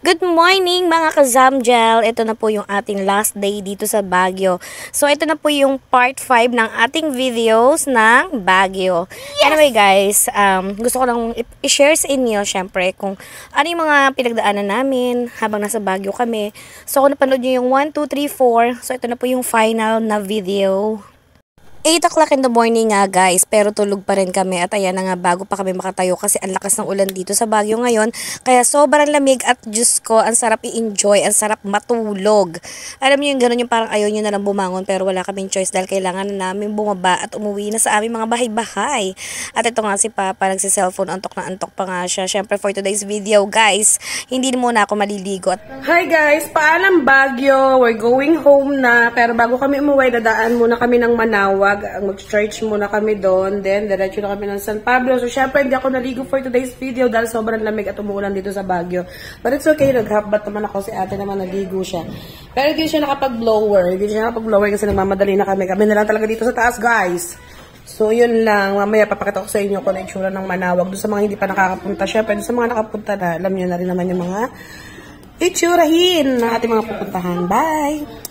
Good morning mga ka-Zamgel! Ito na po yung ating last day dito sa Baguio. So ito na po yung part 5 ng ating videos ng Baguio. Yes! Anyway guys, gusto ko lang i-share sa inyo syempre kung ano yung mga pinagdaanan namin habang nasa Baguio kami. So kung napanood nyo yung 1, 2, 3, 4, so ito na po yung final na video. 8 o'clock in the morning nga guys, pero tulog pa rin kami at ayan na nga bago pa kami makatayo kasi ang lakas ng ulan dito sa Baguio ngayon. Kaya sobrang lamig at Diyos ko, ang sarap i-enjoy, ang sarap matulog. Alam niyo yung gano'n yung parang ayaw nyo na lang bumangon pero wala kaming choice dahil kailangan na namin bumaba at umuwi na sa aming mga bahay-bahay. At ito nga si Papa, nagsi-cellphone, antok na antok pa nga siya. Siyempre for today's video guys, hindi muna ako maliligo. Hi guys, paalam Baguio, we're going home na pero bago kami umuwi, dadaan muna kami ng Manaoag. Mag-church muna kami doon. Then, diretso na kami ng San Pablo. So, syempre, hindi ako naligo for today's video dahil sobrang lamig at umuulan dito sa Baguio. But it's okay. Nag-half-bath naman ako. Si ate naman naligo siya. Pero hindi siya nakapag-blower. Hindi siya nakapag-blower kasi nagmamadali na kami. Kami na lang talaga dito sa taas, guys. So, yun lang. Mamaya, papakita ko sa inyo kung ano itsura ng Manaoag. Doon sa mga hindi pa nakakapunta. Syempre, doon sa mga nakapunta na, alam nyo na rin naman yung mga itsurahin ng ating mga pupuntahan. Bye!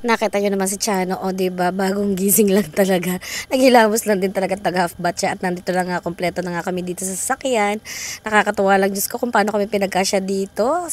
Nakita nyo naman si Chano, o diba, bagong gising lang talaga. Naghilamos lang din talaga, tag-half-bath siya. At nandito lang nga, kompleto na nga kami dito sa sasakyan. Nakakatuwa lang, Diyos ko, kung paano kami pinagkasya dito.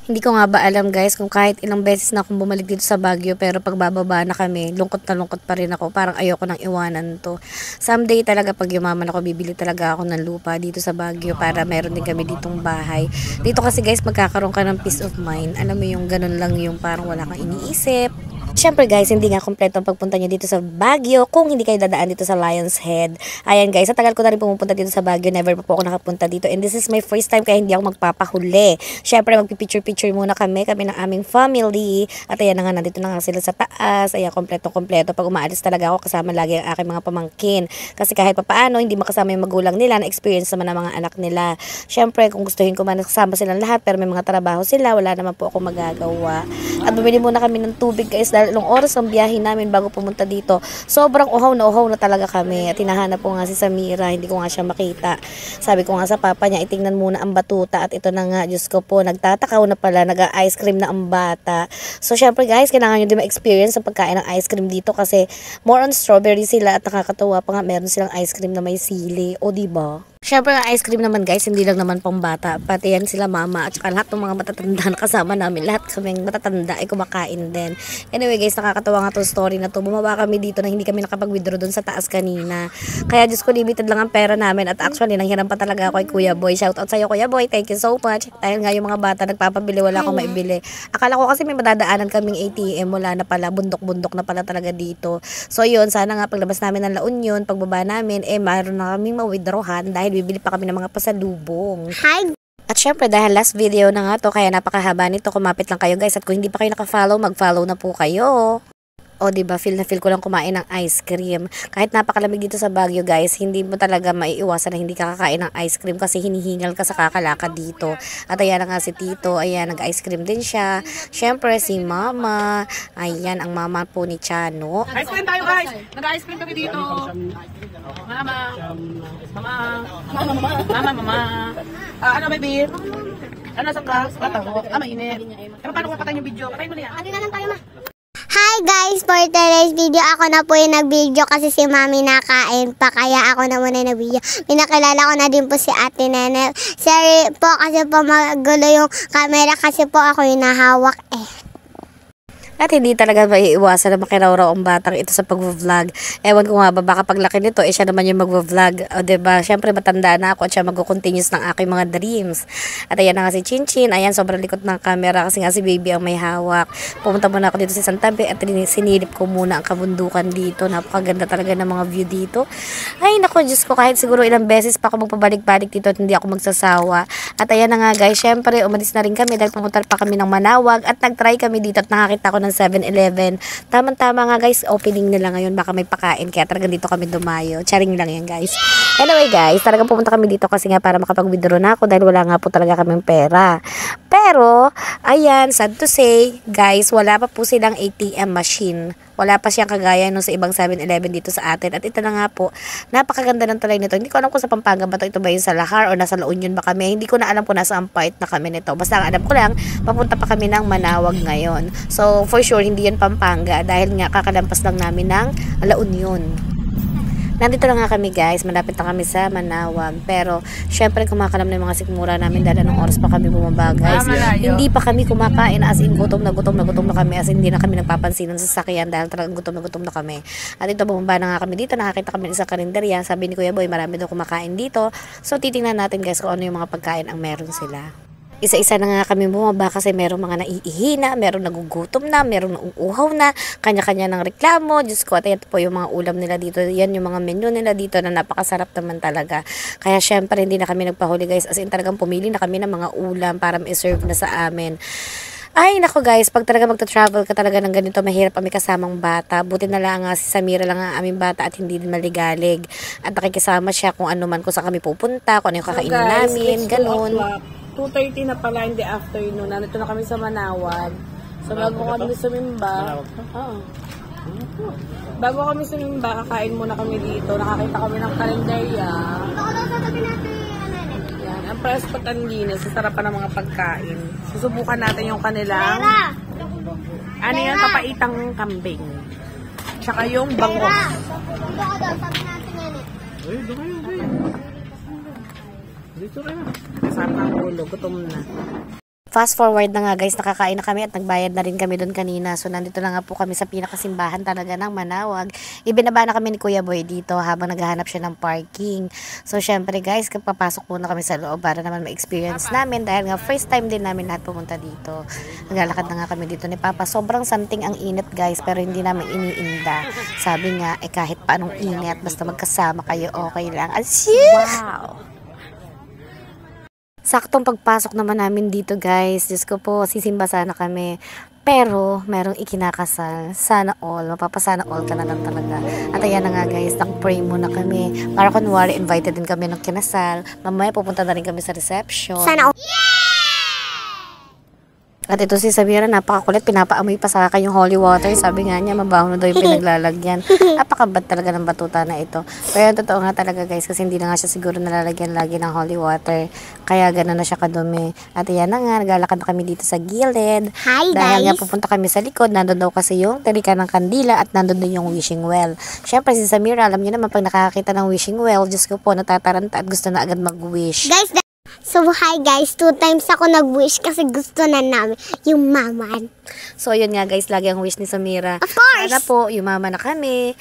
Hindi ko nga ba alam guys kung kahit ilang beses na akong bumalik dito sa Baguio pero pagbababa na kami, lungkot na lungkot pa rin ako. Parang ayoko nang iwanan to. Someday talaga pag yumaman ako, bibili talaga ako ng lupa dito sa Baguio para meron din kami ditong bahay. Dito kasi guys magkakaroon ka ng peace of mind. Alam mo yung ganun lang yung parang wala kang iniisip. Siyempre guys, hindi nga kompleto ang pagpunta nyo dito sa Baguio kung hindi kayo dadaan dito sa Lion's Head. Ayan guys, sa tagal ko na rin pumupunta dito sa Baguio, never pa po ako nakapunta dito. And this is my first time kaya hindi ako magpapahuli. Siyempre magpipicture-picture muna kami ng aming family. At ayan na nga, nandito na nga sila sa taas. Ayan, kompleto-kompleto. Pag umaalis talaga ako, kasama lagi ang aking mga pamangkin. Kasi kahit papaano, hindi makasama yung magulang nila, na-experience naman ng mga anak nila. Siyempre, kung gustuhin ko man kasama silang lahat, pero may mga trabaho sila, wala naman po ako magagawa. At bumili muna kami ng tubig guys, dahil ilang oras ang biyahe namin bago pumunta dito. Sobrang uhaw na talaga kami. At hinahanap po nga si Samira, hindi ko nga siya makita. Sabi ko nga sa papa niya, itingnan muna ang batuta. At ito na nga, Diyos ko po, nagtatakaw na pala, nag-ice cream na ang bata. So syempre guys, kailangan nyo din ma-experience ang pagkain ng ice cream dito kasi more on strawberry sila at nakakatuwa pa nga, meron silang ice cream na may sili. O diba? Siyempre ang ice cream naman guys, hindi lang naman pang bata. Pati yan sila mama at saka lahat ng mga matatanda na kasama namin. Lahat kaming matatanda ay kumakain din. Anyway guys, nakakatawa nga itong story na to. Bumaba kami dito na hindi kami nakapag-withdraw dun sa taas kanina. Kaya Diyos ko, limited lang ang pera namin. At actually, nanghiram pa talaga ako kay Kuya Boy. Shoutout sa'yo Kuya Boy, thank you so much. Dahil nga yung mga bata nagpapabili, wala akong maibili. Akala ko kasi may madadaanan kaming ATM. Wala na pala, bundok-bundok na pala talaga dito. So yun, sana nga paglabas namin ng La Union, pagbaba namin, mayroon na kaming ma-withdrawhan dahil bibili pa kami ng mga pasalubong. Hi! At syempre dahil last video na nga to, kaya napakahaba nito, kumapit lang kayo guys. At kung hindi pa kayo naka-follow, mag-follow na po kayo. O diba, feel na feel ko lang kumain ng ice cream. Kahit napakalamig dito sa Baguio guys, hindi mo talaga maiiwasan na hindi ka kakain ng ice cream kasi hinihingal ka sa kakalakad dito. At ayan na nga si Tito, ayan, nag-ice cream din siya. Syempre si Mama, ayan ang mama po ni Chano. Ice cream tayo guys! Nag-ice cream kami dito! Mama! Mama! Ano baby? Ano sa ka? Patango? Mainit. Paano kung patayin yung video? Patayin mo na yan. Ano na lang tayo ma? Hi guys! For today's video, ako na po yung nag-video kasi si Mami nakain pa. Kaya ako na muna nag-video. Pinakilala ko na din po si Ate Nene. Sorry po kasi po magulo yung camera kasi po ako yung nahawak At hindi talaga maiiwasan na makirawraw ang batang ito sa pag-vlog. Ewan ko nga ba, baka paglaki nito, siya naman yung mag-vlog. O diba, syempre matanda na ako at siya mag-continuous ng aking mga dreams. At ayan na nga si Chinchin. Ayan, sobrang likot ng camera kasi nga si baby ang may hawak. Pumunta muna ako dito sa Santabe at sinilip ko muna ang kabundukan dito. Napakaganda talaga ng mga view dito. Ay, naku, Diyos ko, kahit siguro ilang beses pa ako magpabalik-balik dito at hindi ako magsasawa. At ayan na nga guys, syempre umalis na rin kami dahil pumunta pa kami ng Manaoag at nag-try kami dito at nakakita ko ng 7-Eleven. Tama-tama nga guys, opening nila ngayon, baka may pakain kaya talagang dito kami dumayo. Charing lang yan guys. Anyway guys, talagang pumunta kami dito kasi nga para makapag-withdraw na ako dahil wala nga po talaga kaming pera. Pero, ayan, sad to say, guys, wala pa po silang ATM machine. Wala pa siyang kagaya nung sa ibang 7-Eleven dito sa atin. At ito na nga po, napakaganda ng tulay nito. Hindi ko alam kung sa Pampanga ba ito ba yung sa Lahar o nasa La Union ba kami. Hindi ko na alam kung nasa ang part na kami nito. Basta ang alam ko lang, papunta pa kami ng Manawag ngayon. So, for sure, hindi yan Pampanga dahil nga kakalampas lang namin ng La Union. Nandito na nga kami guys, malapit na kami sa Manawag. Pero, syempre kumakalam na yung mga sikmura namin dahil anong oras pa kami bumaba guys. Hindi pa kami kumakain as in gutom na kami. As in, hindi na kami nagpapansin ng sasakyan dahil talagang gutom na kami. At ito, bumaba na nga kami dito. Nakakita kami ng isang karinderya. Sabi ni Kuya Boy, marami daw kumakain dito. So, titingnan natin guys kung ano yung mga pagkain ang meron sila. Isa-isa na nga kami bumaba kasi merong mga naiihina, merong nagugutom na, merong nauuhaw na, kanya-kanya ng reklamo. Diyos ko, at ito po yung mga ulam nila dito. Yan yung mga menu nila dito na napakasarap naman talaga. Kaya syempre hindi na kami nagpahuli guys. As in talagang pumili na kami ng mga ulam para ma-serve na sa amin. Ay, nako guys, pag talaga magta-travel ka talaga ng ganito, mahirap kami kasamang bata. Buti na lang nga si Samira lang ang aming bata at hindi din maligalig. At nakikisama siya kung ano man, kung saan kami pupunta, kung ano yung kakainin namin, ganun. 2:30 na pala in the afternoon. Nandito na kami sa Manawag. So, bago kami sumimba. Bago kami sumimba, kakain muna kami dito. Nakakita kami ng kalendarya. Yan. Ang Prescott and Linas. Sasarapan ng mga pagkain. Susubukan natin yung kanilang ano yan? Papaitang kambing. Tsaka yung bangos. Dito kayo. Kasama ang ulo. Gutom na. Fast forward na nga guys, nakakain na kami at nagbayad na rin kami doon kanina. So nandito na nga po kami sa pinakasimbahan talaga ng Manawag. Ibinaba na kami ni Kuya Boy dito habang naghahanap siya ng parking. So syempre guys, papasok muna kami sa loob para naman ma-experience namin dahil nga first time din namin lahat pumunta dito. Naglalakad na nga kami dito ni Papa. Sobrang santing ang init guys, pero hindi namin iniinda. Sabi nga, kahit paanong init, basta magkasama kayo, okay lang. Wow! Saktong pagpasok naman namin dito guys. Diyos ko po, sisimba sana kami. Pero, merong ikinakasal. Sana all. Mapapasana all ka na lang talaga. At ayan na nga guys, nag-pray muna kami. Para kunwari, invited din kami ng kinasal. Mamaya pupunta na rin kami sa reception. Sana all. At ito si Samira, napakakulit, pinapaamoy pa sa akin yung holy water. Sabi nga niya, mabaho na daw yung pinaglalagyan. Napakabad talaga ng batuta na ito. Pero yung totoo nga talaga guys, kasi hindi na nga siya siguro nalalagyan lagi ng holy water. Kaya gano'n na siya kadumi. At yan na nga, naglalakad na kami dito sa gilid. Hi guys! Dahil nga pupunta kami sa likod, nandun daw kasi yung talikan ng kandila at nandun din yung wishing well. Siyempre si Samira, alam niyo naman, pag nakakita ng wishing well, Diyos ko po, natataranta at gusto na agad mag-wish. Guys, so hi guys, 2 times ako nag-wish kasi gusto na namin yung maman. So yun nga guys, lagi ang wish ni Samira. Of course! Sana po, yumaman na kami.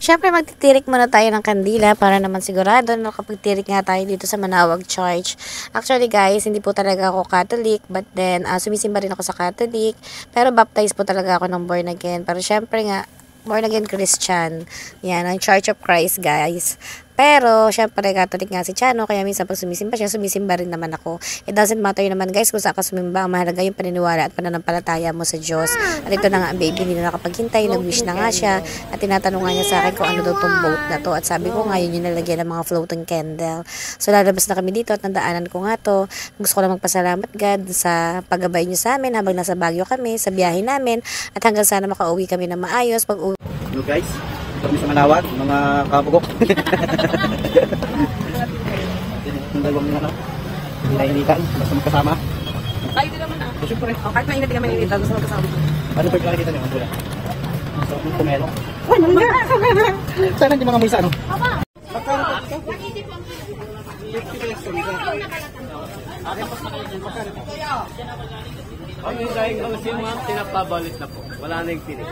Siyempre magtitirik muna tayo ng kandila para naman sigurado na kapagtirik nga tayo dito sa Manawag Church. Actually guys, hindi po talaga ako Catholic, but then sumisimba rin ako sa Catholic. Pero baptized po talaga ako ng born again. Pero siyempre nga, born again Christian. Yan, ang Church of Christ guys. Pero, syempre, Catholic nga si Chano, kaya minsan pag sumisimba siya, sumisimba rin naman ako. It doesn't matter naman guys kung saan ka sumimba, ang mahalaga yung paniniwala at pananampalataya mo sa Diyos. At ito na nga ang baby, hindi na nakapaghintay, nag-wish na nga siya, at tinatanong nga niya sa akin kung ano daw tong boat na to. At sabi ko nga, yun yung nalagyan ng mga floating candle. So, lalabas na kami dito at nandaanan ko nga to. Gusto ko lang magpasalamat God sa paggabay niyo sa amin habang nasa Baguio kami, sa biyahe namin, at hanggang sana makauwi kami na maayos. Hello guys, kami sa Manawag, mga kabugok. Yung dalawang hinainitan, basta magkasama. Kayo din naman ah. Siyempre. Kahit mainit ka mainit, gusto mo kasama. Ano pa yung nakikita niyo? Ang sarap ng pomelo. Uy, malangga! Sana hindi mga may sa ano? Papa! Tinapabalik na po. Wala na yung tinik.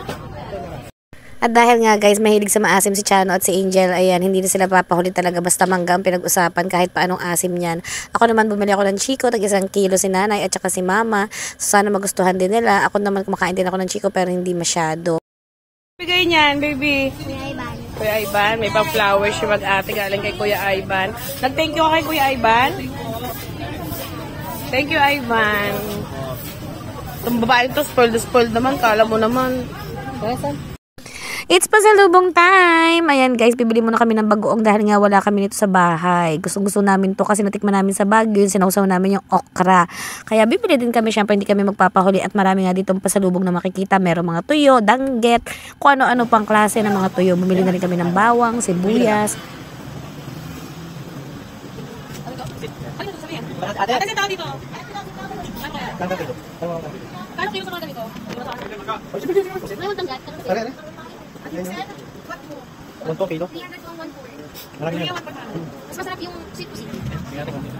At dahil nga guys, mahilig sa maasim si Chano at si Angel, ayan, hindi na sila papahuli talaga, basta mangga ang pinag-usapan kahit paanong asim yan. Ako naman bumili ako ng Chico, tag 1 kilo si nanay at saka si mama. So sana magustuhan din nila. Ako naman kumakain din ako ng Chico pero hindi masyado. Bigay niyan, baby. Kuya Ivan, may pang flowers yung mag-ate galing kay Kuya Ivan. Nag-thank you ka kay Kuya Ivan? Thank you, Ivan. Itong babae to, spoiled naman, kala mo naman. It's pasalubong time! Ayan guys, bibili muna kami ng bagoong dahil nga wala kami nito sa bahay. Gusto namin to kasi natikman namin sa Baguio, yun, sinausaw namin yung okra. Kaya bibili din kami, syempre hindi kami magpapahuli at marami nga dito pasalubong na makikita. Meron mga tuyo, dangget, kung ano-ano pang klase ng mga tuyo. Bumili na rin kami ng bawang, sibuyas. Kasi tao dito. Paano kayo sa mga ganito? One kilo? Marami na. Mas masarap yung sweet pusit.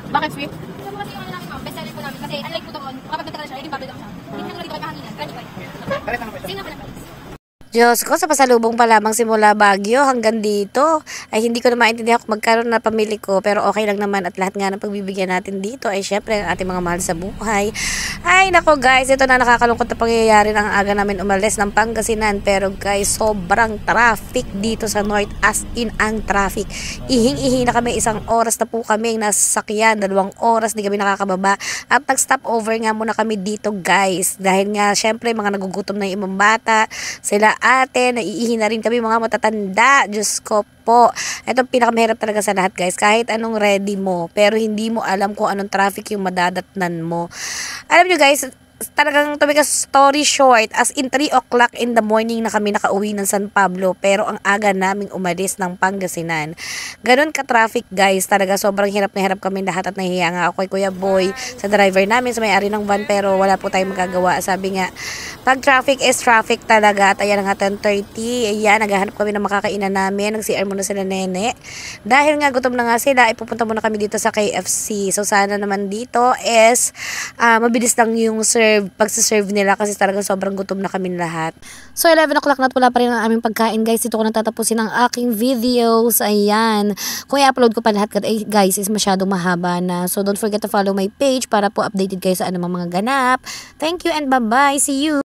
Bakit sweet? Kasi kasi yung ano namin ma'am, best seller po namin. Kasi unlike po doon, kapag nagtaka siya, hindi babalik siya. Hindi na dito kay kahanginan, crunchy pa rin. Same naman ang price. Diyos ko, sa pasalubong pa lamang simula Baguio hanggang dito. Ay hindi ko na maintindihan kung magkaroon na pamili ko. Pero okay lang naman at lahat nga ng pagbibigyan natin dito ay syempre ang ating mga mahal sa buhay. Ay nako guys, ito na nakakalungkot na pangyayari ng aga namin umalis ng Pangasinan. Pero guys, sobrang traffic dito sa North, as in ang traffic. Ihing-ihi na kami, 1 oras na po kami nasakyan, 2 oras di kami nakakababa. At nag-stop over nga muna kami dito guys. Dahil nga syempre mga nagugutom na yung ibang bata, sila ate, naiihi na rin kami mga matatanda. Diyos ko po. Ito pinakamahirap talaga sa lahat guys. Kahit anong ready mo, pero hindi mo alam kung anong traffic yung madadatnan mo. Alam nyo guys, talagang to make a story short, as in 3 o'clock in the morning na kami nakauwi ng San Pablo, pero ang aga naming umalis ng Pangasinan. Ganun ka-traffic guys, talaga sobrang hirap na hirap kami lahat at nahihiya nga ako kay Kuya Boy, sa driver namin, sa may-ari ng van, pero wala po tayong magagawa. Sabi nga, pag traffic is traffic talaga. At ayan nga 10:30, ayan, naghahanap kami ng makakainan namin, nag-CR muna sila nene. Dahil nga gutom na nga sila, ipupunta muna kami dito sa KFC. So sana naman dito is mabilis lang yung pagsaserve nila kasi talagang sobrang gutom na kami lahat. So 11 o'clock na at wala pa rin ang aming pagkain guys. Ito ko natatapusin ang aking videos. Ayan. Kung i-upload ko pa lahat guys is masyadong mahaba na. So don't forget to follow my page para po updated kayo sa anumang mga ganap. Thank you and bye-bye. See you!